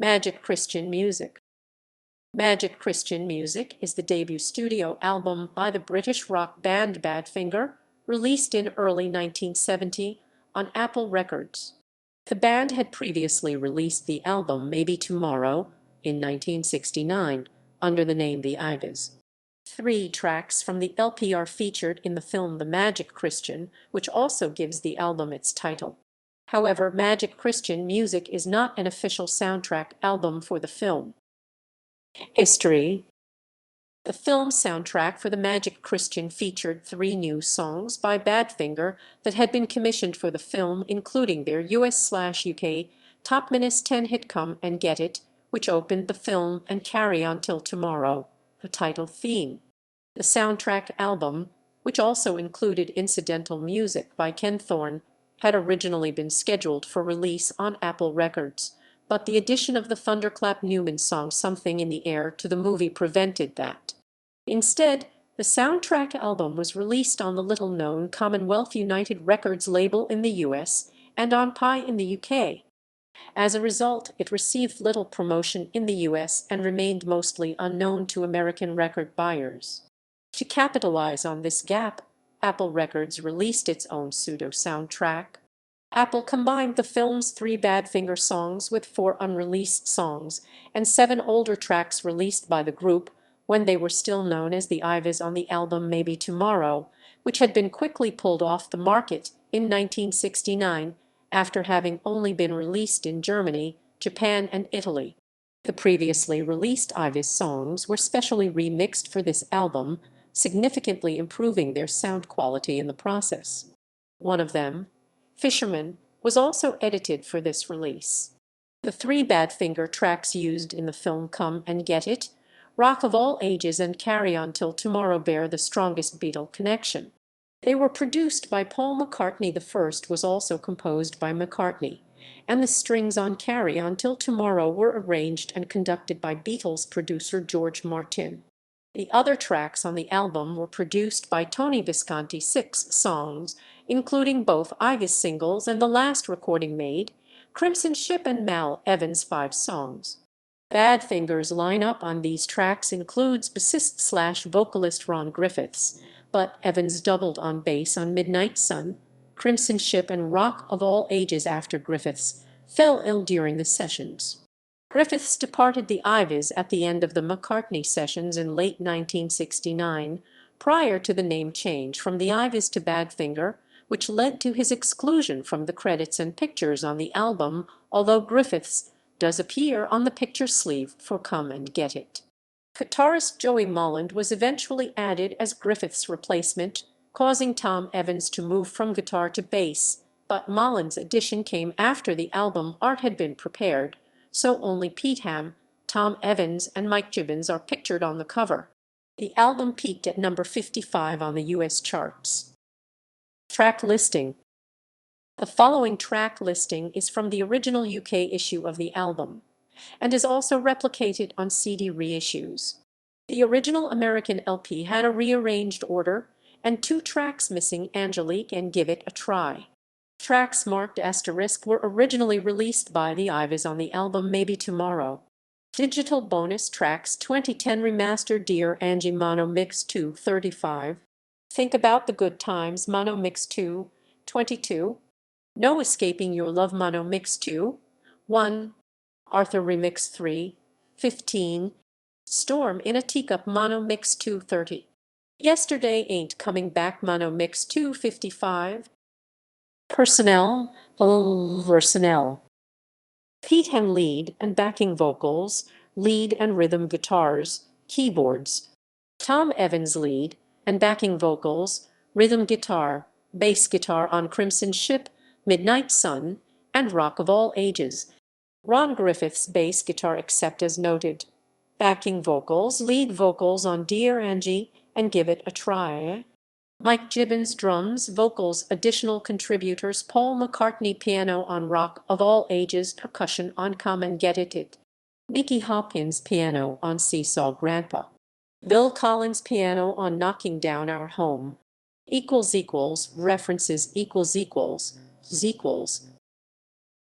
Magic Christian Music. Magic Christian Music is the debut studio album by the British rock band Badfinger, released in early 1970 on Apple Records. The band had previously released the album Maybe Tomorrow in 1969 under the name the Iveys. 3 tracks from the LP are featured in the film The Magic Christian, which also gives the album its title. However, Magic Christian Music is not an official soundtrack album for the film. History. The film soundtrack for The Magic Christian featured 3 new songs by Badfinger that had been commissioned for the film, including their US/UK top -10 hit Come and Get It, which opened the film, and Carry On Till Tomorrow, the title theme. The soundtrack album, which also included incidental music by Ken Thorne, had originally been scheduled for release on Apple Records, but the addition of the Thunderclap Newman song Something in the Air to the movie prevented that. Instead, the soundtrack album was released on the little-known Commonwealth United Records label in the US and on Pi in the UK. As a result, it received little promotion in the US and remained mostly unknown to American record buyers. To capitalize on this gap, Apple Records released its own pseudo-soundtrack. Apple combined the film's 3 Badfinger songs with 4 unreleased songs and 7 older tracks released by the group when they were still known as the Iveys on the album Maybe Tomorrow, which had been quickly pulled off the market in 1969 after having only been released in Germany, Japan, and Italy. The previously released Iveys songs were specially remixed for this album, significantly improving their sound quality in the process. One of them, Fisherman, was also edited for this release. The 3 Badfinger tracks used in the film Come and Get It, Rock of All Ages, and Carry On Till Tomorrow bear the strongest Beatle connection. They were produced by Paul McCartney. The first was also composed by McCartney, and the strings on Carry On Till Tomorrow were arranged and conducted by Beatles producer George Martin. The other tracks on the album were produced by Tony Visconti. 6 songs, including both Iveys singles and the last recording made, Crimson Ship, and Mal Evans' 5 songs. Badfinger's lineup on these tracks includes bassist/vocalist Ron Griffiths, but Evans doubled on bass on Midnight Sun, Crimson Ship, and Rock of All Ages after Griffiths fell ill during the sessions. Griffiths departed the Iveys at the end of the McCartney sessions in late 1969, prior to the name change from the Iveys to Badfinger, which led to his exclusion from the credits and pictures on the album, although Griffiths does appear on the picture sleeve for Come and Get It. Guitarist Joey Molland was eventually added as Griffiths' replacement, causing Tom Evans to move from guitar to bass, but Molland's addition came after the album art had been prepared, so only Pete Ham, Tom Evans, and Mike Gibbons are pictured on the cover. The album peaked at number 55 on the US charts. Track listing. The following track listing is from the original UK issue of the album, and is also replicated on CD reissues. The original American LP had a rearranged order, and 2 tracks missing, Angelique and Give It a Try. Tracks marked * were originally released by the Iveys on the album Maybe Tomorrow. Digital bonus tracks: 2010 remastered Dear Angie Mono Mix 2 35, Think About the Good Times Mono Mix 2 22, No Escaping Your Love Mono Mix 2 1, Arthur Remix 3 15, Storm in a Teacup Mono Mix 2 30, Yesterday Ain't Coming Back Mono Mix 2 55. Personnel. Pete Ham lead and backing vocals, lead and rhythm guitars, keyboards. Tom Evans lead and backing vocals, rhythm guitar, bass guitar on Crimson Ship, Midnight Sun, and Rock of All Ages. Ron Griffiths bass guitar except as noted. Backing vocals, lead vocals on Dear Angie and Give It a Try. Mike Gibbons drums, vocals. Additional contributors: Paul McCartney piano on Rock of All Ages, percussion on Come and Get It. Nicky Hopkins piano on Seesaw Grandpa. Bill Collins piano on Knocking Down Our Home. References ==